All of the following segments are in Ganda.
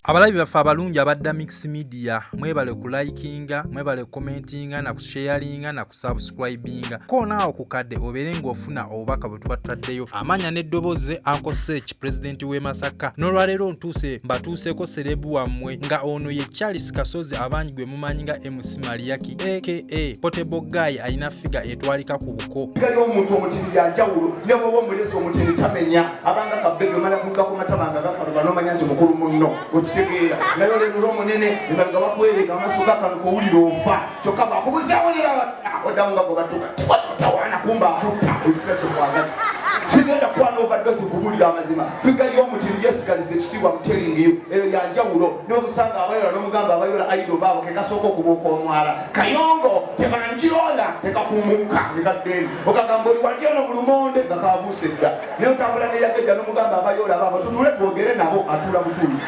Abalabi baffe abalungi abadda Mix Media mwebale ku likinga, mwebale commentinga na kusharinga na kusubscribinga. Ko naawo kukadde obeere ng'ofuna obubaka bwe tuba tutaddeyo. Amanya n'eddoboozi Uncle Search President w'e Masaka. N'olwaleero mbatuuseeko serebu wammwe nga ono ye Charles Kasozi abangi gwe mumanyi nga MC Mariachi aka Portable Guy alina figa etwalika ku buko. Gayo omuntu omutini yanjawulo ne bwoba omulesi omutini tamenya abanga kabbege mala kuga ku matabanga gakaluba n'omanya nti mukulu munno okitegeera nayo leero omunene nga bakwereka amasuka kano kuwulira ofa kyokka bakubuzawulira oddamu nga bwebatuka tawana kumba akutta ekisira kyokwagati sigenda kwana overdose kumulira amazima figa y'omutini yesigaliza ekitiibwa mutelingiyo eyo yanjawulo n'omusanga abayola n'omugamba abayola ayido baabo kekasooka okubuuka omwala kayongo tebanjirola tekakumuka nekaddeeri okagamba oli wali ono mu lumonde nga kabuuse dda naye otambula neyageja n'omugamba abayola baabo tutule twogere nabo atula butuuzi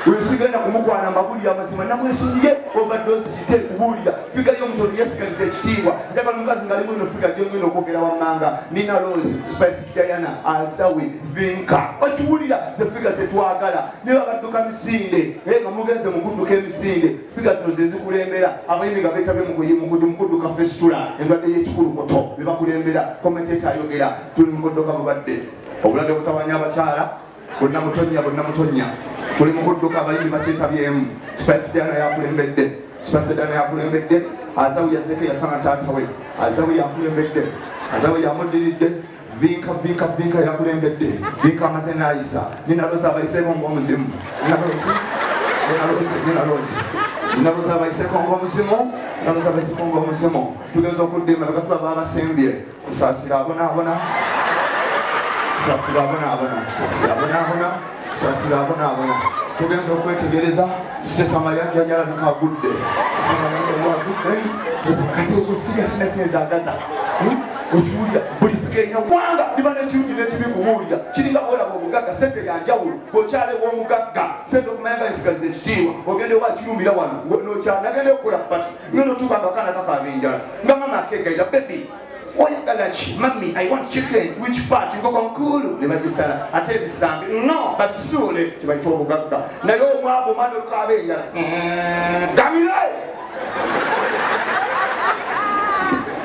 wesigenda kumukwana amabulira amazima namwesunye overdose kite kubulira figa y'omutoni yesigaliza ekitiibwa njagala omukazi nga limu ino figa gyongenda okwogera wammanga nina Rose Spice Diana Asawe Vinka okiwulira ze figa zetwagala niba badduka misinde nga mugenze mukudduka emisinde figa zino zezikulembera abayimbi nga beetabye mukudduka festula endwadde y'ekikulukoto bebakulembera commentator ayogera tuli mukudduka bulwadde obulwadde butawanya abakyala bonna mutonya tuli mukudduka abayimbi bakyeetabyemu Spice Diana yakulembedde Spice Diana yakulembedde Azawe yazeke yafana taata we Azawe yakulembedde Azawe yamuddiridde Vinka yakulembedde Vinka amaze n'ayisa nina Rose abayiseeko ng'omuzimu nina Rose abayiseeko ng'omuzimu tugenza okuddima bakatulaba abasembye kusaasira abonaabona tugenza okwetegereza Stephen Mariachi yalabika agudde kati ezofiga sinasinezagaza okiwulira buli figa enyawanga liba n'ekirungi n'ekibi kuwulira kiringa olaba obugagga sente yanjawulo bw'okyalewa omugagga sente okumanya nga yesigaliza ekitiibwa ogende oba kirumbira wano nagende okukola pati ngeno tuba akaana kakaaba enjala nga mama akegaira bebi oyagala ki mami I want chicken which part nkoko nkulu ne bagisala ate ebisambi no bakisuule kibayita obugagga naye omwavu omwana olukaaba enjala gamire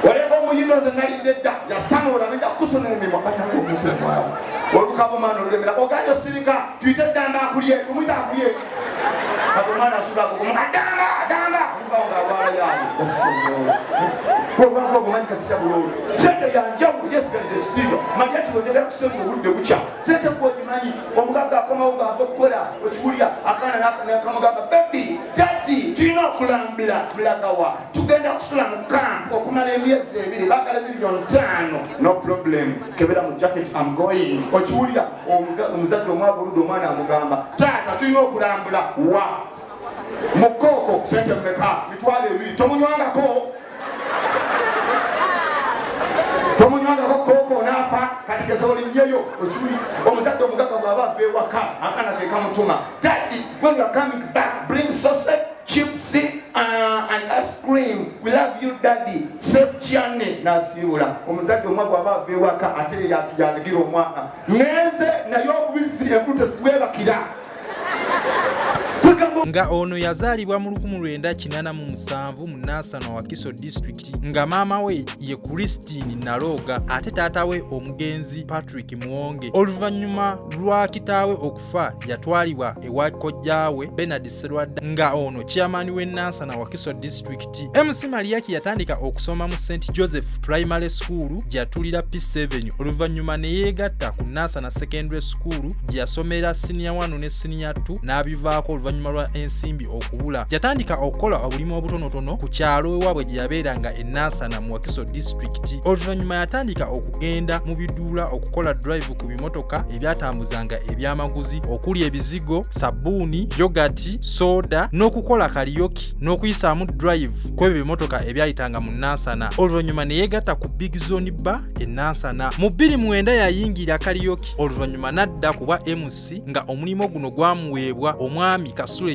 waleka omuyindoze nalidde dda yasanula nja kusona emimwa kataomutemwavu olukaba omwana olulemera oganye osirika tuyite ddamba akulye tumwita akulye kati omwana asulakokomuka damba nga alwalayaabo olwava obumanyi kasita bulolo sente yanjawulo yesigaliza ekitiibwa Mariachi wegera kusenga obudde bukya sente bwogimanyi omugagga akomawo ng'ava okukola okiwulira akaana nakamugamba bebi tati tulina okulambula bulagawa tugenda kusula mu kampu okumala emyezi 2 bagala $5,000,000 no problem kebera mu jacket I'm going okiwulira omuzadde omwavu oludde omwana amugamba taata tulina okulambula wa mukoko sente mmeka mitwalo 2 tomunywangako koko nafa kati gezolinyeyo okiwuli omuzadde omugagga bw'aba ava ewaka akaana ke kamutuma daddy when you are coming back bring sausage chips and ice cream we love you daddy safe journey nasiibula omuzadde omwa bw'aba ava ewaka ate yaligira omwana ngenze naye obubisi enkulu tezibwebakira nga ono yazaalibwa mu 1987 mu Nansana Wakiso District nga maama we ye Christine Naloga ate taata we omugenzi Patrick Muwonge. Oluvannyuma lwa kitaawe okufa yatwalibwa ewa kojjaawe Bernard Serwadda nga ono chairman w'e Nansana Wakiso District. MC Mariachi yatandika okusoma mu St Joseph Primary School gy'atulira P7 oluvannyuma ne yeegatta ku Nansana Secondary School gy'asomera senior 1 ne senior 2 n'abivaako oluvannyuma lwa ensimbi okubula. Yatandika okukola obulimu obutonotono ku kyalo ewaabwe gye yabeeranga e Nansana mu Wakiso District. Oluvannyuma yatandika okugenda mu biduula okukola drive ku bimotoka ebyatambuzanga ebyamaguzi okuli ebizigo, sabbuuni, yogati, soda n'okukola karaoke n'okuyisaamu drive kw'ebyo bimotoka ebyayitanga mu Nansana. Oluvannyuma ne yeegatta ku Big Zone Bar e Nansana. Mu 2009 yayingira karaoke oluvannyuma n'adda ku bwa MC nga omulimu guno gwamuweebwa omwami Kasule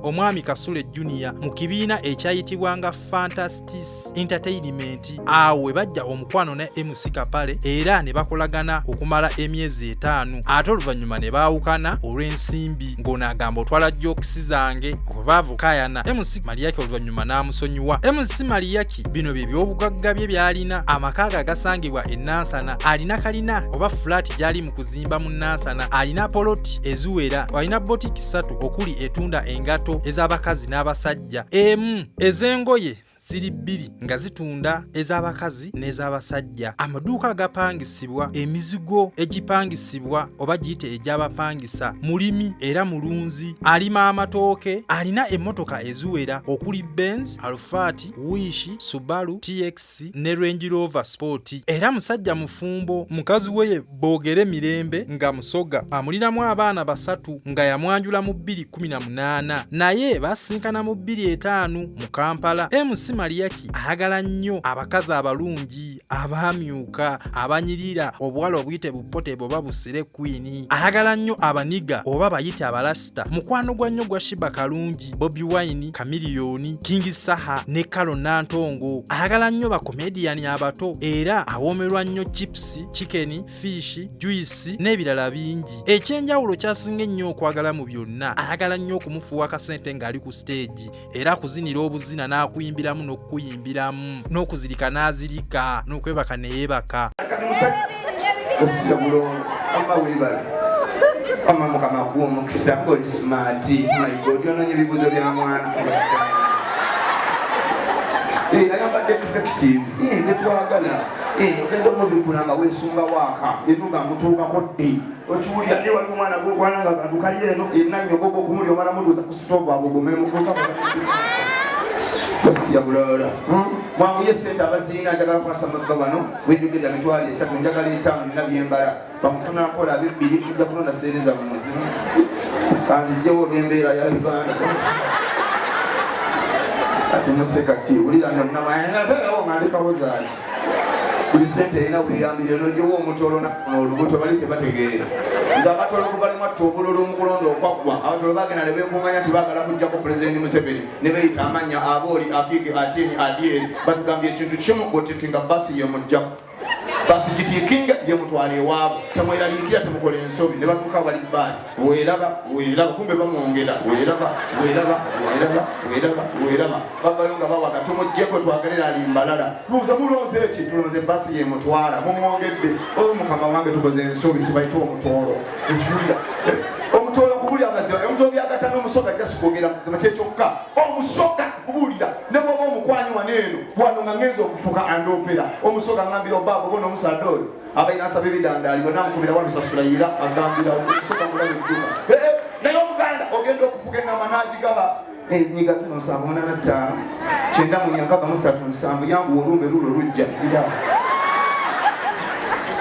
omwami Kasule Junior mu kibiina ekyayitibwanga Fantastis Entertainment. Awo we bajja omukwano ne MC Kapale era ne bakolagana okumala emyezi 5 ate oluvannyuma ne baawukana olw'ensimbi ng'ono agamba otwala jokisi zange obaavu kayana. MC Mariachi oluvannyuma n'amusonyiwa. MC Mariachi bino bye byobugagga bye byalina. Amaka agasangibwa e Nansana, alina kalina oba flat gyali mu kuzimba mu Nansana, alina poloti eziwera, alina botiki 3 okuli etunda engato ez'abakazi n'abasajja, emu ez'engoye ziri 2 nga zitunda ez'abakazi n'ez'abasajja. Amaduuka agapangisibwa, emizigo egipangisibwa oba giyite egy'abapangisa, mulimi era mulunzi, alima amatooke, alina emmotoka eziwera okuli Benz, Alphard, Wish, Subaru, TX ne Range Rover Sport. Era musajja mufumbo, mukazi we Boogere Mirembe nga musoga, amuliramu abaana 3 nga yamwanjula mu 2018 naye basinkana mu 2005 mu Kampala. MC Mariachi ayagala nnyo abakazi abalungi, abaamyuka, abanyirira, obuwala obuyite bupote oba busire queen. Ayagala nnyo abaniga oba bayite abalasita. Mukwano gwa nnyo gwa Shiba Kalungi, Bobby Wine, Chameleone, King SAHA ne Kalo Nantongo. Ayagala nnyo bakomediani abato era awoomerwa nnyo chips, chicken, fish, juice n'ebirala bingi. Ekyenjawulo kyasinga ennyo okwagala mu byonna, ayagala nnyo okumufuuwa akasente ng'ali ku stage era kuzinira obuzina n'akuyimbiramu n'okuyimbiramu n'okuzirika n'azirika n'okwebaka neyeebaka. Mukama gw'omukisa ng'oli simaati olyonoonya ebibuuzo bya mwana ayambadde executive netwagala ogenda omubikula nga weesunga waaka etuga mutuukako dde okiwulira ne wali omwana gwekwana nga kadukali eno enannyogogo okumuli omala muduuza ku sitoovu agogomemukuka basiya bulala mwanguye sente abaziina njagala kwasa mugga wano wenjogeza 3 njagala 5 nina byembala bamufuna nkola 2 tujja kulonda seereza mu mwezi kanzijjewo olw'embeera ya Uganda atumuseka ki wulira nnamayawo ngandikawo zaali buli sente erina weeyambire nojowa omutolo nafuna olubuto bali tebategeera nze abatolo kubalimu atta obululu omukulonda okwaggwa abatolo bagenda ne beekuŋŋanya nti baagala kujjako pulezidenti Museveni ne beeyita amannya abooli apige atini adyeri batugambye ekintu kimu otikinga basi ye mujjako basi gitiikinga ye mutwala ewaabo temweraliikira temukola ensobi ne batuuka bali baasi weeraba kumbe bamwongera weeraba bavayo nga bawaga tumuggyeko twagalera alimbalala luuza mulonze eki tulonze basi ye mutwala mumwongedde oyo mukama wange tukoze ensobi kibayita omutolo ekiwulira omutolo okubulya amaziba omutolo byagatana omusoga jasikuogera mazima kyekyokka omusoga kubulira ne bwoba omukwanyi waneeno wano nga ngenza okufuka andoopera omusoga ngambira obaabo bona omusadde oyo abalina asaba ebidandaalibwa namukubira wabisasula ira agambira omusoga mulabe edduka naye omuganda ogenda okufuka enama n'agigaba nyiga 785 9 yangu olumbe lulo lujja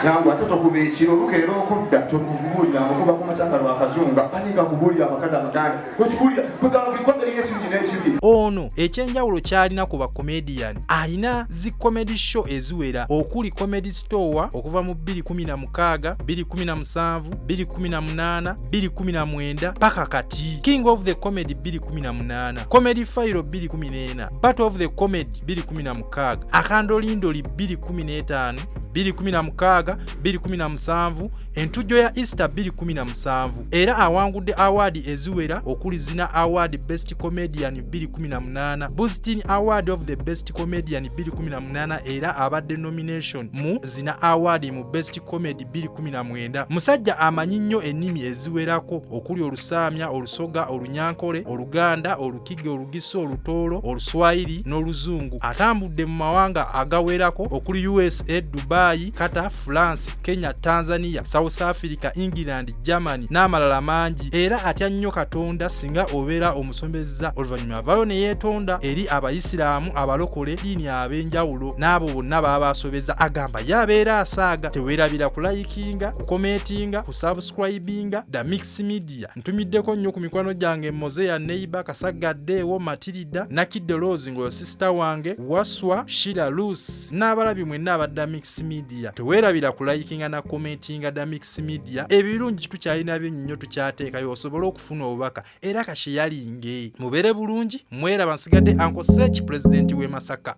yangu ate tokuba ekiro lukeera okudda tokubulira mukuba ku masanga lwakazunga aninga kubulira abakazi abaganda okibulira kwegamba buli kwanga lina ekibi n'ekibi. Ono ekyenjawulo kyalina ku bakomedian alina zi comedy show eziwera okuli Comedy Store okuva mu 2016 2017 2018 2019 paka kati, King of the Comedy 2018, Comedy File 2014, Battle of the Comedy 2016, Akandolindoli 2015 2016 2017, Entujjo ya Easter 2017 era awangudde award eziwera okuli Zina Award Best Comedian 2018, Boosting Award of the Best Comedian 2018 era abadde nomination mu Zina Award mu Best Comedy 2019. Musajja amanyi nnyo ennimi eziwerako okuli Olusaamya, Olusoga, Olunyankole, Oluganda, Olukige, Olugiso, Olutoolo, Oluswahili n'Oluzungu. Atambudde mu mawanga agawerako okuli USA, Dubai, Qatar, France, Kenya, Tanzania, South Africa, England, Germany n'amalala mangi era atya nnyo Katonda singa obeera omusombezza oluvannyuma avaayo ne yeetonda eri abayisiraamu abalokole ddiini ab'enjawulo n'abo bonna baba basobeza. Agamba yabeera asaaga teweerabira kulayikinga, kukometinga, kusubscribinga The Mix Media. Ntumiddeko nnyo ku mikwano gyange Mozea Neighbor, Kasagaddeewo, Matilda, Nakidde Rose ng'oyo sister wange, Waswa, Shira Luce n'abalabi mwenna aba The Mix Media. Teweerabira todda kulayikinga na commentinga da mix media ebirungi tukyalina byennyonnyo tukyateekayo osobole okufuna obubaka era kasheyalinge mubeere bulungi mweraba nsigadde Uncle Search President w'e Masaka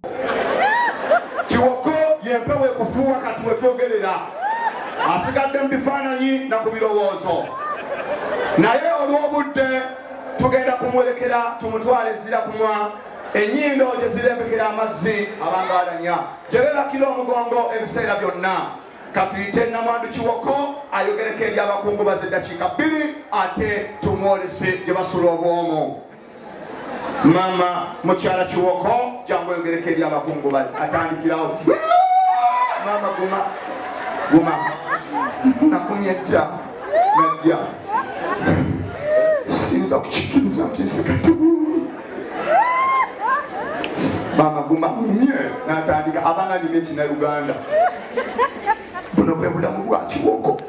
Kiwoko yempewe kufuuwa kati wetwogerera asigadde mu bifaananyi na ku birowoozo naye olw'obudde tugenda kumwolekera tumutwale zira kumwa ennyindo gye zirembekera amazzi abangalanya gye beebakira omugongo ebiseera byonna katuyite namwandu Kiwoko ayogereko eri abakungubazi eddakiika 2 ate tumwolese gye basula obwomo mama mukyala Kiwoko jangu oyogereko eri abakungubazi atandikirawo mama guma nakumyetta najja sinza kukikkiriza nti nsigadde mama guma mumye natandika abanga nyuma ekinnaluganda buno bwe bulamu bwa Kiwoko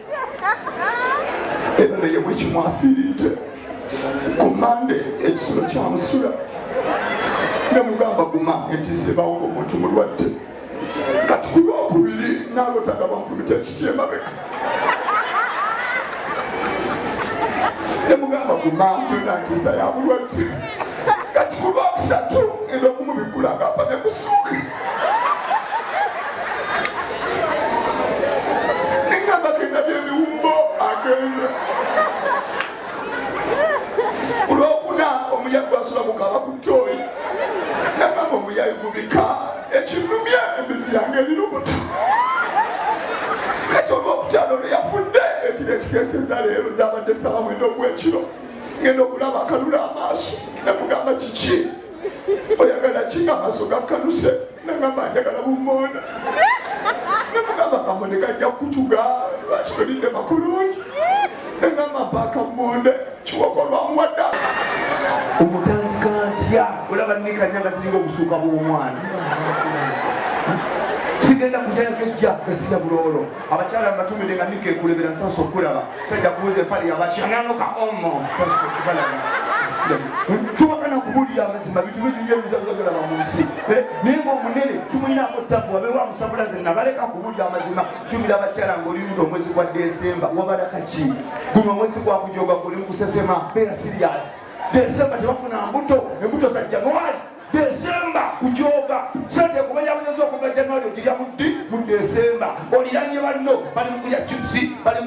era naye bwe kimwafiiridde ku Mande ekisulo kyamusula ne mugamba guma entisebawo omuntu mulwadde kati ku Lwokubiri nalotaga banfumita ekiti emabega ne mugamba guma yonna ntiisa ya bulwadde kati ku Lwokusatu ngenda okumubikula agamba ne kusuuka nengamba genda byebiwumbo agenze ku Lwokuna omuyayi gwasula gukaba ku ttooyi nagamba omuyayi gubika ekinumye embizi yange erirubuto kati Olwokutaano lwe yafudde ekiro ekikeeseza leero zabadde ssaawa 9 ogw'ekiro ngenda okulaba akalula amaaso namugamba kiki oyagala kinga amaaso gakkanuse nagamba njagala bummonde namugamba kamonde kajja kutuga lwaki tolidde makoloni nagamba mpaaka mmonde Kiwoko lwamuwadde omutandika ntya olaba nikanyanga ziringa obusuuka bw'omwana sigenda kujayagejja gasija buloolo abakyala mbatumire nga Nika ekulebera nsanso okulaba sajja kubuuza empale yabashananoka omo tubakana kubuulira amazima bintu bingi ebizabizagalaba mu nsi naye ng'omunene timulinaako ttabu wabe wamusabulaze nabaleka kubuulira amazima tumira abakyala ng'olimuto omwezi gwa Desemba wabalaka ki guno omwezi gwakujoga guli mu kusesema beera siriyasi Desemba tebafuna embuto za Januari Desemba kujoga sente kumanya bunyezo okuva Januari ogirya mu Desemba oliranye balino bali mu kulya chipsi bali